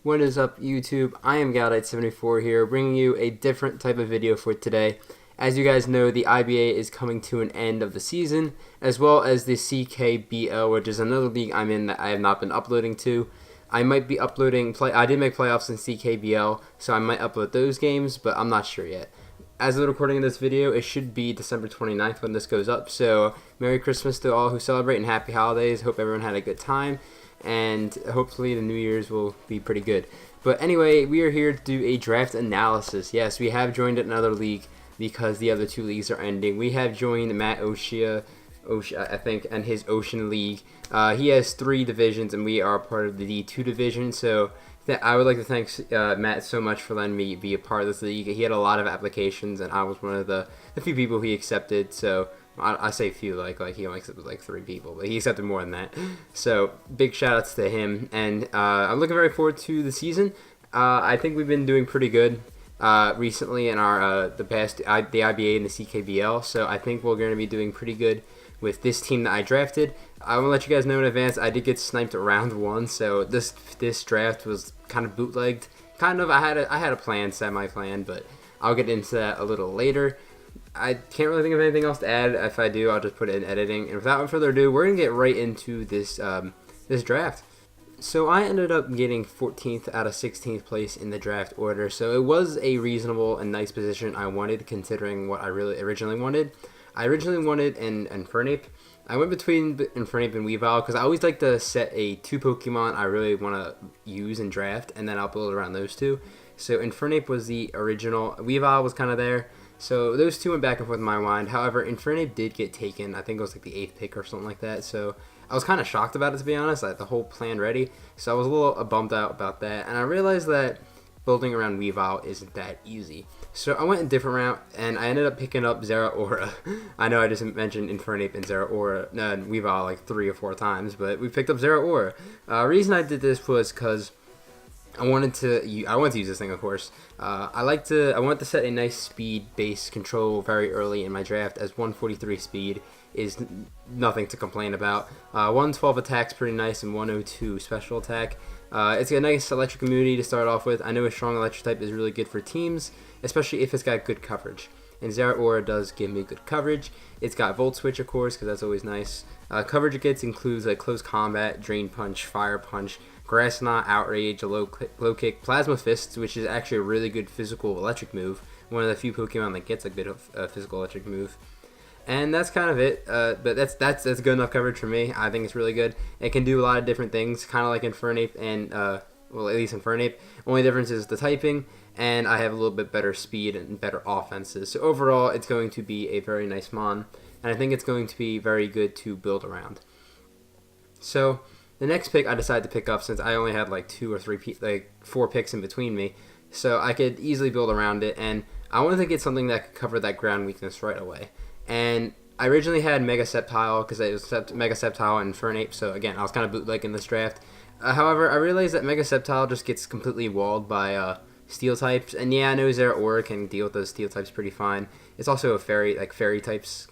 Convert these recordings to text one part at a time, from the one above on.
What is up, YouTube? I am Galdite74 here, bringing you a different type of video for today. As you guys know, the IBA is coming to an end of the season, as well as the CKBL, which is another league I'm in that I have not been uploading to. I might be uploading, I did make playoffs in CKBL, so I might upload those games, but I'm not sure yet. As of the recording of this video, it should be December 29th when this goes up, so Merry Christmas to all who celebrate and Happy Holidays. Hope everyone had a good time, and hopefully the New Year's will be pretty good. But anyway, we are here to do a draft analysis. Yes, we have joined another league because the other two leagues are ending. We have joined Matt Oshean, I think, and his Ocean League. He has 3 divisions, and we are part of the D2 division, so I would like to thank Matt so much for letting me be a part of this league. He had a lot of applications, and I was one of the few people he accepted. So I say few, like he only accepted like 3 people, but he accepted more than that. So big shout outs to him, and I'm looking very forward to the season. I think we've been doing pretty good recently in our the IBA and the CKBL. So I think we're going to be doing pretty good with this team that I drafted. I want to let you guys know in advance, I did get sniped at round 1, so this draft was kind of bootlegged. I had a plan, semi-plan, but I'll get into that a little later. I can't really think of anything else to add. If I do, I'll just put it in editing. And without further ado, we're going to get right into this this draft. So I ended up getting 14th out of 16th place in the draft order, so it was a reasonable and nice position I wanted, considering what I really originally wanted. I originally wanted an Infernape. I went between Infernape and Weavile because I always like to set a 2 Pokemon I really want to use and draft, and then I'll build around those 2. So Infernape was the original. Weavile was kind of there. So those 2 went back and forth in my mind. However, Infernape did get taken. I think it was like the 8th pick or something like that. So I was kind of shocked about it, to be honest. I had the whole plan ready. So I was a little bummed out about that. And I realized that building around Weavile isn't that easy. So I went a different route, and I ended up picking up Zeraora. I know I just mentioned Infernape and Weavile like 3 or 4 times, but we picked up Zeraora. Reason I did this was because I wanted to use this thing, of course. I wanted to set a nice speed base control very early in my draft, as 143 speed is nothing to complain about. 112 attack's pretty nice, and 102 special attack. It's a nice electric immunity to start off with. I know a strong electric type is really good for teams, especially if it's got good coverage. And Zeraora does give me good coverage. It's got Volt Switch, of course, because that's always nice. Coverage it gets includes like Close Combat, Drain Punch, Fire Punch, Grass Knot, Outrage, a low kick, Plasma Fist, which is actually a really good physical electric move. One of the few Pokemon that gets a good physical electric move. And that's kind of it. But that's good enough coverage for me. I think it's really good. It can do a lot of different things, kind of like Infernape and well, at least Infernape. Only difference is the typing, and I have a little bit better speed and better offenses. So overall, it's going to be a very nice mon, and I think it's going to be very good to build around. So the next pick I decided to pick up, since I only had like 2 or 3, 4 picks in between me, so I could easily build around it, and I wanted to get something that could cover that ground weakness right away. And I originally had Mega Sceptile because it was Mega Sceptile and Infernape, so again, I was kind of bootlegging this draft. However, I realized that Mega Sceptile just gets completely walled by Steel types, and yeah, I know Zeraora can deal with those Steel types pretty fine. It's also a Fairy types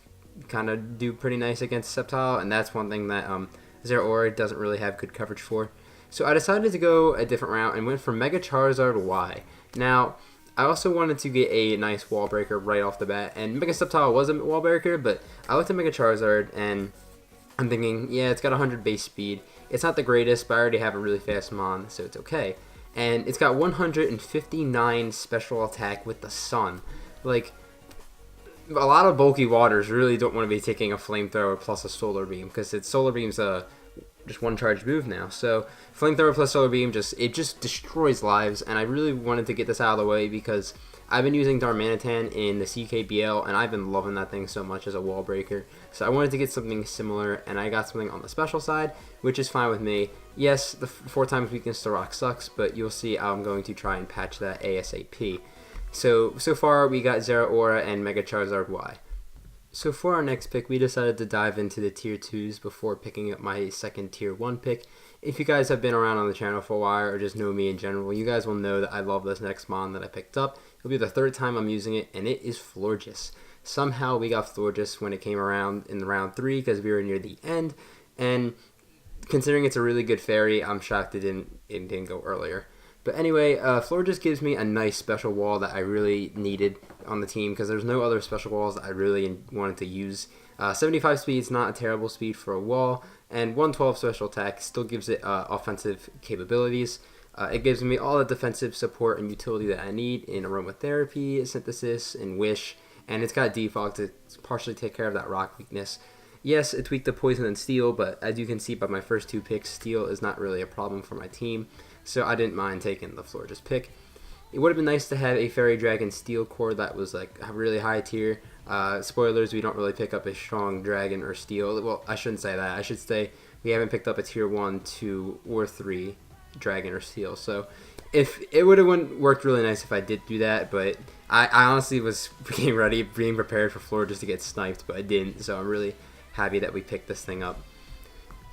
kind of do pretty nice against Sceptile, and that's one thing that Zeraora doesn't really have good coverage for. So I decided to go a different route and went for Mega Charizard Y. Now, I also wanted to get a nice wall breaker right off the bat, and Mega Sceptile was a wall breaker, but I looked at Mega Charizard, and I'm thinking, yeah, it's got 100 base speed. It's not the greatest, but I already have a really fast mon, so it's okay. And it's got 159 special attack with the Sun. Like, a lot of bulky waters really don't want to be taking a Flamethrower plus a Solar Beam, because Solar Beam's just one charge move now. So Flamethrower plus Solar Beam just destroys lives, and I really wanted to get this out of the way because I've been using Darmanitan in the CKBL, and I've been loving that thing so much as a wall breaker. So I wanted to get something similar, and I got something on the special side, which is fine with me. Yes, the 4 times weakness to rock sucks, but you'll see I'm going to try and patch that ASAP. So far we got Zeraora and Mega Charizard Y. So for our next pick, we decided to dive into the tier 2s before picking up my second tier 1 pick. If you guys have been around on the channel for a while or just know me in general, you guys will know that I love this next mon that I picked up. It'll be the 3rd time I'm using it, and it is Florges. Somehow we got Florges when it came around in round 3 because we were near the end, and considering it's a really good fairy, I'm shocked it didn't go earlier. But anyway, Florges gives me a nice special wall that I really needed on the team because there's no other special walls that I really wanted to use. 75 speed is not a terrible speed for a wall, and 112 special attack still gives it offensive capabilities. It gives me all the defensive support and utility that I need in aromatherapy, synthesis, and wish, and it's got defog to partially take care of that rock weakness. Yes, it tweaked the poison and steel, but as you can see by my first 2 picks, steel is not really a problem for my team, so I didn't mind taking the Florges pick. It would have been nice to have a Fairy Dragon Steel core that was like a really high tier. Spoilers, we don't really pick up a strong dragon or steel. Well, I shouldn't say that. I should say we haven't picked up a tier 1, 2, or 3 dragon or steel. So if it would have worked really nice if I did do that, but I honestly was being prepared for Florges to get sniped, but I didn't. So I'm really happy that we picked this thing up.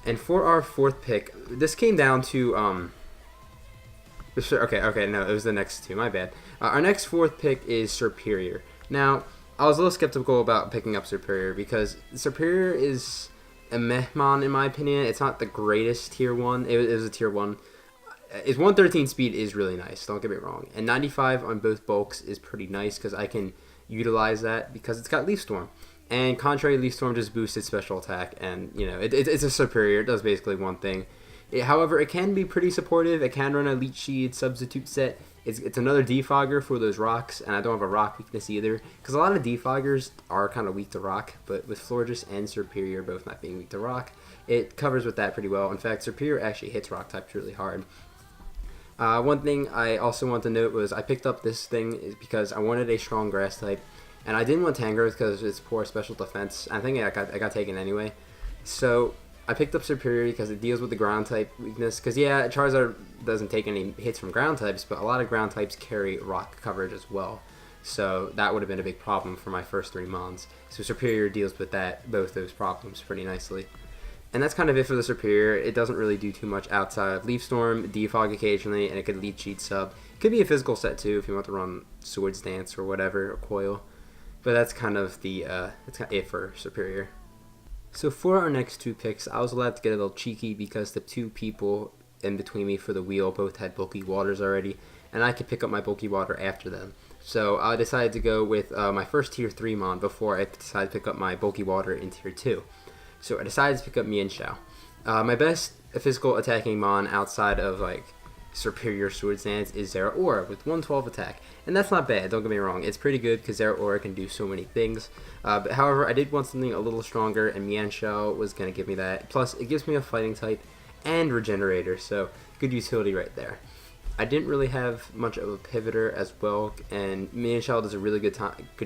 And for our 4th pick, this came down to Okay, no, it was the next 2, my bad. Our next 4th pick is Superior. Now, I was a little skeptical about picking up Superior because Superior is a mehmon in my opinion. It's not the greatest tier 1. It was a tier 1. Its 113 speed is really nice, don't get me wrong. And 95 on both bulks is pretty nice because I can utilize that because it's got Leaf Storm. And contrary, Leaf Storm just boosts its special attack, and you know it's a Superior. It does basically one thing. However, it can be pretty supportive. It can run a Leech Seed substitute set. It's another defogger for those rocks, and I don't have a rock weakness either, because a lot of defoggers are kind of weak to rock, but with Florges and Superior both not being weak to rock, it covers with that pretty well. In fact, Superior actually hits rock types really hard. One thing I also want to note was I picked up this thing because I wanted a strong grass type, and I didn't want Tangrowth because it's poor special defense. I think I got taken anyway, so I picked up Superior because it deals with the ground type weakness. Because yeah, Charizard doesn't take any hits from ground types, but a lot of ground types carry rock coverage as well. So that would have been a big problem for my first 3 mons. So Superior deals with both those problems pretty nicely. And that's kind of it for the Superior. It doesn't really do too much outside of Leaf Storm, Defog occasionally, and it could Leech Seed sub. It could be a physical set too if you want to run Swords Dance or whatever, or Coil. But that's kind of it for Superior. So for our next 2 picks, I was allowed to get a little cheeky because the 2 people in between me for the wheel both had bulky waters already, and I could pick up my bulky water after them. So I decided to go with my first tier 3 mon before I decided to pick up my bulky water in tier 2. So I decided to pick up Mienshao. My best physical attacking mon outside of like Superior Swords Dance is Zeraora with 112 attack, and that's not bad, don't get me wrong. It's pretty good because Zeraora can do so many things. But however, I did want something a little stronger, and Mienshao was going to give me that. Plus, it gives me a fighting type and regenerator, so good utility right there. I didn't really have much of a pivoter as well, and Mienshao does a really good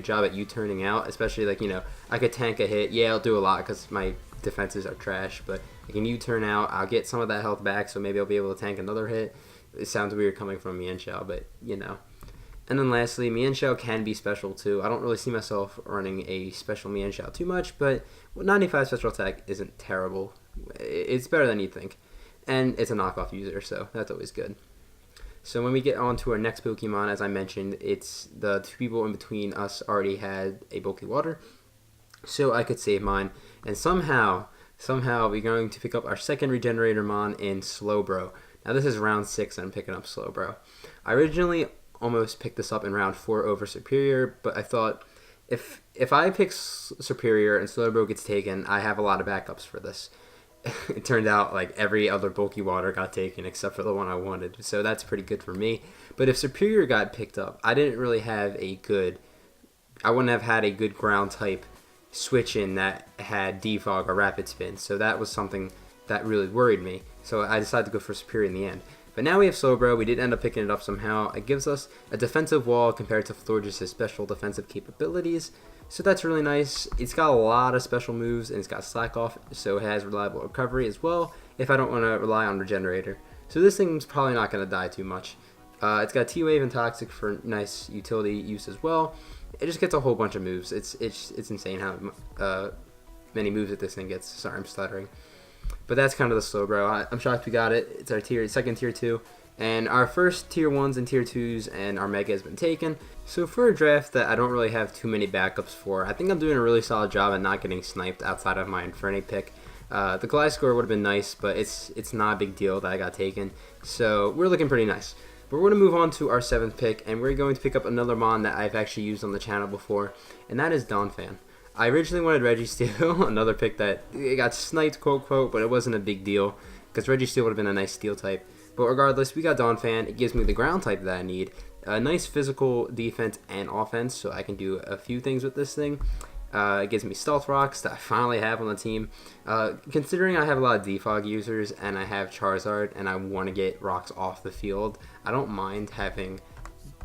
job at U-turning out, especially like, you know, I could tank a hit. Yeah, I'll do a lot because my defenses are trash, but I can U-turn out. I'll get some of that health back, so maybe I'll be able to tank another hit. It sounds weird coming from Mienshao, but you know. And then lastly, Mienshao can be special too. I don't really see myself running a special Mienshao too much, but 95 special attack isn't terrible. It's better than you'd think. And it's a knockoff user, so that's always good. So when we get on to our next Pokemon, as I mentioned, it's the 2 people in between us already had a bulky water, so I could save mine. And somehow we're going to pick up our second regenerator mon in Slowbro. Now this is round 6 and I'm picking up Slowbro. I originally almost picked this up in round 4 over Superior, but I thought if I pick Superior and Slowbro gets taken, I have a lot of backups for this. It turned out like every other bulky water got taken except for the one I wanted, so that's pretty good for me. But if Superior got picked up, I wouldn't have had a good ground type switch in that had Defog or Rapid Spin, so that was something that really worried me. So I decided to go for Superior in the end. But now we have Slowbro. We did end up picking it up somehow. It gives us a defensive wall compared to Florges' special defensive capabilities. So that's really nice. It's got a lot of special moves, and it's got Slack Off, so it has reliable recovery as well if I don't want to rely on Regenerator. So this thing's probably not going to die too much. It's got T-Wave and Toxic for nice utility use as well. It just gets a whole bunch of moves. It's insane how many moves that this thing gets. Sorry, I'm stuttering. But that's kind of the Slowbro. I'm shocked we got it. It's our second tier 2. And our first tier 1s and tier 2s and our Mega has been taken. So for a draft that I don't really have too many backups for, I think I'm doing a really solid job at not getting sniped outside of my Infernape pick. The Gliscor would have been nice, but it's not a big deal that I got taken. So we're looking pretty nice. But we're going to move on to our 7th pick, and we're going to pick up another mon that I've actually used on the channel before, and that is Dawnfan. I originally wanted Registeel, another pick that it got sniped, quote, but it wasn't a big deal, because Registeel would have been a nice steel type. But regardless, we got Dawnfan. It gives me the ground type that I need. A nice physical defense and offense, so I can do a few things with this thing. It gives me stealth rocks that I finally have on the team. Considering I have a lot of defog users and I have Charizard and I want to get rocks off the field, I don't mind having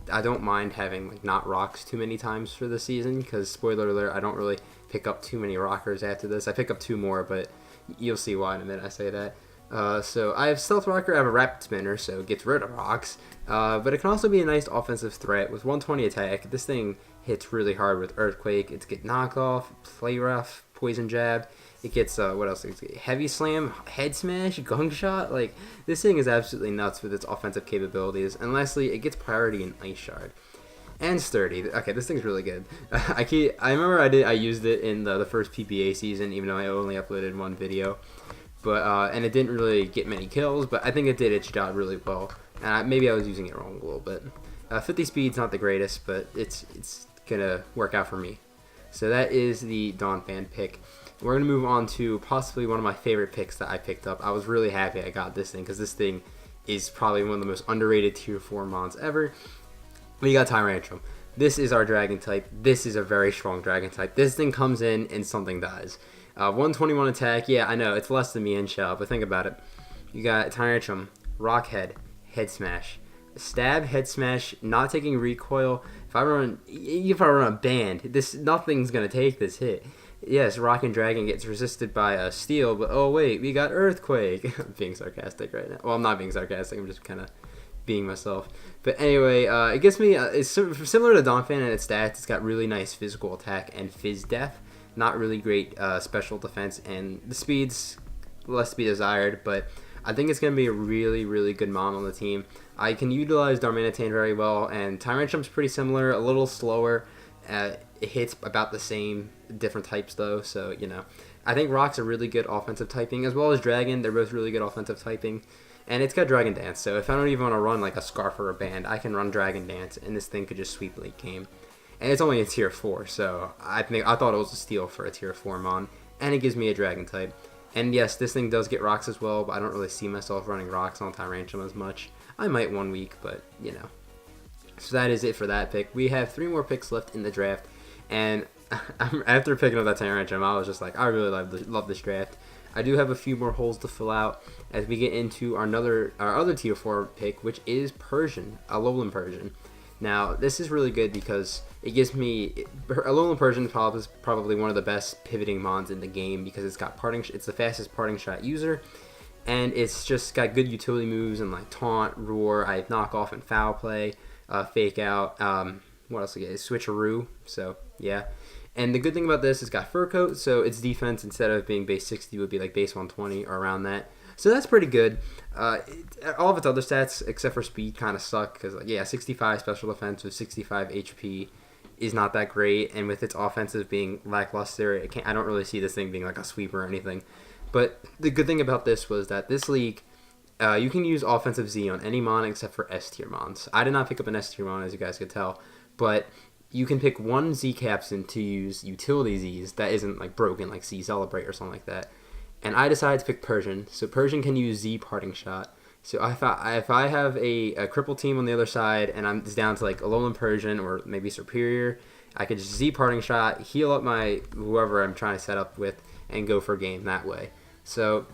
like not rocks too many times for the season, because spoiler alert, I don't really pick up too many rockers after this. I pick up 2 more, but you'll see why in a minute I say that. So I have Stealth Rocker, I have a Rapid Spinner, so it gets rid of rocks. But it can also be a nice offensive threat with 120 attack. This thing hits really hard with Earthquake. It's get Knockoff, Play Rough, Poison Jab. It gets, what else? Heavy Slam, Head Smash, Gunk Shot. Like, this thing is absolutely nuts with its offensive capabilities. And lastly, it gets priority in Ice Shard. And Sturdy. Okay, this thing's really good. I remember I used it in the first PPA season, even though I only uploaded 1 video. But and it didn't really get many kills, but I think it did its job really well. Maybe I was using it wrong a little bit. 50 speed's not the greatest, but it's gonna work out for me. So that is the Dawnfan pick. We're gonna move on to possibly one of my favorite picks that I picked up. I was really happy I got this thing, because this thing is probably one of the most underrated tier 4 mons ever. We got Tyrantrum. This is our dragon type. This is a very strong dragon type. This thing comes in and something dies. 121 attack. Yeah, I know, it's less than me and Shell, but think about it. You got Tyrantrum, Rock Head, Head Smash, Stab, Head Smash, not taking recoil. If I run a band, nothing's gonna take this hit. Yes, Rock and Dragon gets resisted by a Steel, but oh wait, we got Earthquake. I'm being sarcastic right now. Well, I'm not being sarcastic. I'm just kind of being myself. But anyway, it gives me it's similar to Dawnfan in its stats. It's got really nice physical attack and Fizz Def. Not really great special defense, and the speed's less to be desired, but I think it's going to be a really, really good mon on the team. I can utilize Darmanitan very well, and Tyrantrum's pretty similar, a little slower. It hits about the same, different types though, so, you know. I think Rock's a really good offensive typing, as well as Dragon. They're both really good offensive typing. And it's got Dragon Dance, so if I don't even want to run like a Scarf or a Band, I can run Dragon Dance, and this thing could just sweep late game. And it's only a tier 4, so I thought it was a steal for a tier 4 mon. And it gives me a Dragon type. And yes, this thing does get rocks as well, but I don't really see myself running rocks on Tyrantrum as much. I might 1 week, but, you know. So that is it for that pick. We have 3 more picks left in the draft. And after picking up that Tyrantrum, I was just like, I really love this draft. I do have a few more holes to fill out as we get into our other tier 4 pick, which is Persian, a Alolan Persian. Now, this is really good because it gives me... Alolan Persian is probably one of the best pivoting mons in the game, because it's got it's the fastest parting shot user, and it's just got good utility moves and like Taunt, Roar, I have Knock Off and Foul Play, Fake Out, what else again? Switcheroo, so yeah. And the good thing about this is got Fur Coat, so its defense, instead of being base 60, would be like base 120 or around that. So that's pretty good. All of its other stats, except for speed, kind of suck, because, like, yeah, 65 special defense with 65 HP is not that great, and with its offensive being lackluster, I don't really see this thing being like a sweeper or anything. But the good thing about this was that this league, you can use offensive Z on any mon except for S tier mons. I did not pick up an S tier mon, as you guys could tell, but you can pick one Z captain to use utility Zs that isn't like broken, like Z Celebrate or something like that. And I decided to pick Persian, so Persian can use Z Parting Shot. So if I have a cripple team on the other side, and I'm just down to like Alolan Persian or maybe Superior, I could just Z Parting Shot, heal up my whoever I'm trying to set up with, and go for a game that way. So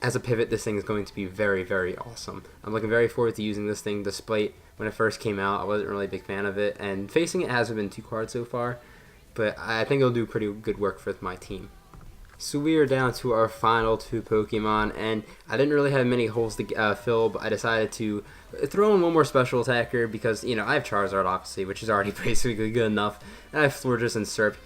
as a pivot, this thing is going to be very, very awesome. I'm looking very forward to using this thing, despite when it first came out, I wasn't really a big fan of it, and facing it hasn't been too hard so far, but I think it'll do pretty good work for my team. So we are down to our final 2 Pokemon, and I didn't really have many holes to fill, but I decided to throw in one more special attacker because, you know, I have Charizard, obviously, which is already basically good enough, and I have Florges and Serp,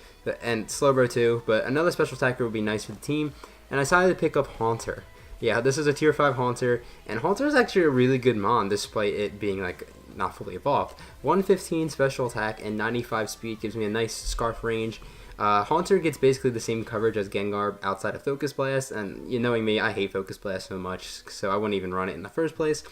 and Slowbro too, but another special attacker would be nice for the team, and I decided to pick up Haunter. Yeah, this is a tier 5 Haunter, and Haunter is actually a really good mon, despite it being, like, not fully evolved. 115 special attack and 95 speed gives me a nice Scarf range. Haunter gets basically the same coverage as Gengar outside of Focus Blast, and you knowing me, I hate Focus Blast so much, so I wouldn't even run it in the first place.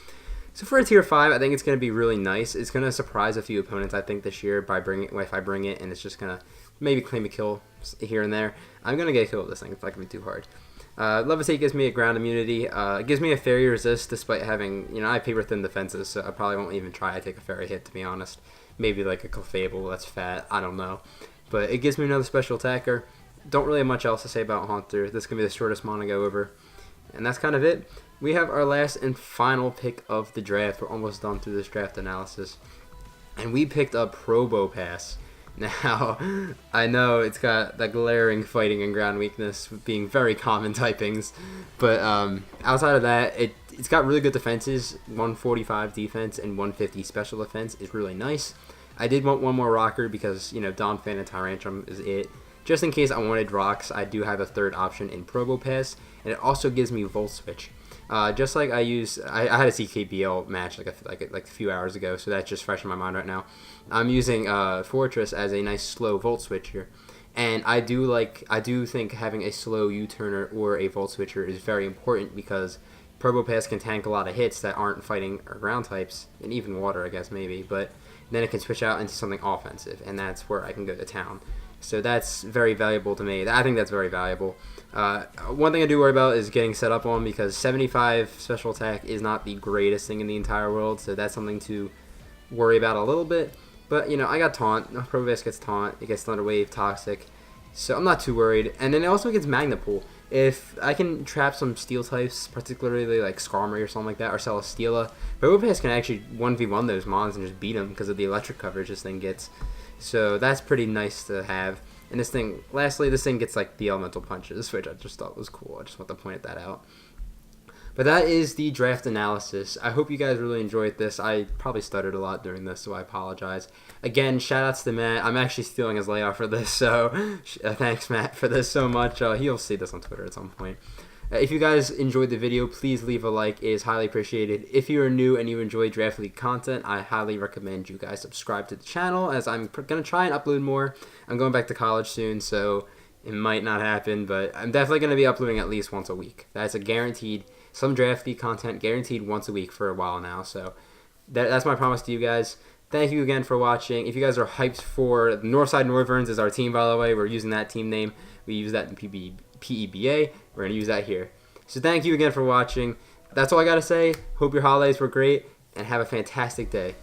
So for a tier 5, I think it's going to be really nice. It's going to surprise a few opponents, I think, this year by if I bring it, and it's just going to maybe claim a kill here and there. I'm going to get a kill with this thing. It's not going to be too hard. Levitate gives me a ground immunity. It gives me a fairy resist despite having, I have paper thin defenses, so I probably won't even try to take a fairy hit, to be honest. Maybe like a Clefable that's fat. I don't know. But it gives me another special attacker. Don't really have much else to say about Haunter. This is going to be the shortest mon to go over. And that's kind of it. We have our last and final pick of the draft. We're almost done through this draft analysis. And we picked up Robopass. Now, I know it's got that glaring fighting and ground weakness being very common typings. But outside of that, it's got really good defenses. 145 defense and 150 special defense is really nice. I did want one more rocker because, Dawnfan and Tyrantrum is it. Just in case I wanted rocks, I do have a third option in Robopass, and it also gives me Volt Switch. Just like I had a CKBL match like a few hours ago, so that's just fresh in my mind right now. I'm using Fortress as a nice slow Volt Switcher, and I do think having a slow U-turner or a Volt Switcher is very important because Robopass can tank a lot of hits that aren't fighting or ground types, and even water, I guess maybe, but then it can switch out into something offensive, and that's where I can go to town. So that's very valuable to me. I think that's very valuable. One thing I do worry about is getting set up on because 75 special attack is not the greatest thing in the entire world, so that's something to worry about a little bit. But, I got Taunt. Robopass gets Taunt. It gets Thunder Wave, Toxic. So I'm not too worried. And then it also gets Magna Pull. If I can trap some Steel types, particularly like Skarmory or something like that, or Celesteela, Robopass can actually 1v1 those mons and just beat them because of the electric coverage this thing gets. So that's pretty nice to have. And lastly, this thing gets like the elemental punches, which I just thought was cool. I just want to point that out. But that is the draft analysis. I hope you guys really enjoyed this. I probably stuttered a lot during this, so I apologize. Again, shout outs to Matt. I'm actually stealing his layout for this, so thanks, Matt, for this so much. He'll see this on Twitter at some point. If you guys enjoyed the video, please leave a like. It is highly appreciated. If you are new and you enjoy Draft League content, I highly recommend you guys subscribe to the channel as I'm going to try and upload more. I'm going back to college soon, so it might not happen, but I'm definitely going to be uploading at least once a week. That's a guaranteed, some Draft League content guaranteed once a week for a while now, so that's my promise to you guys. Thank you again for watching. If you guys are hyped for Northside Noiverns is our team, by the way. We're using that team name. We use that in PEBA. We're going to use that here. So thank you again for watching. That's all I got to say. Hope your holidays were great, and have a fantastic day.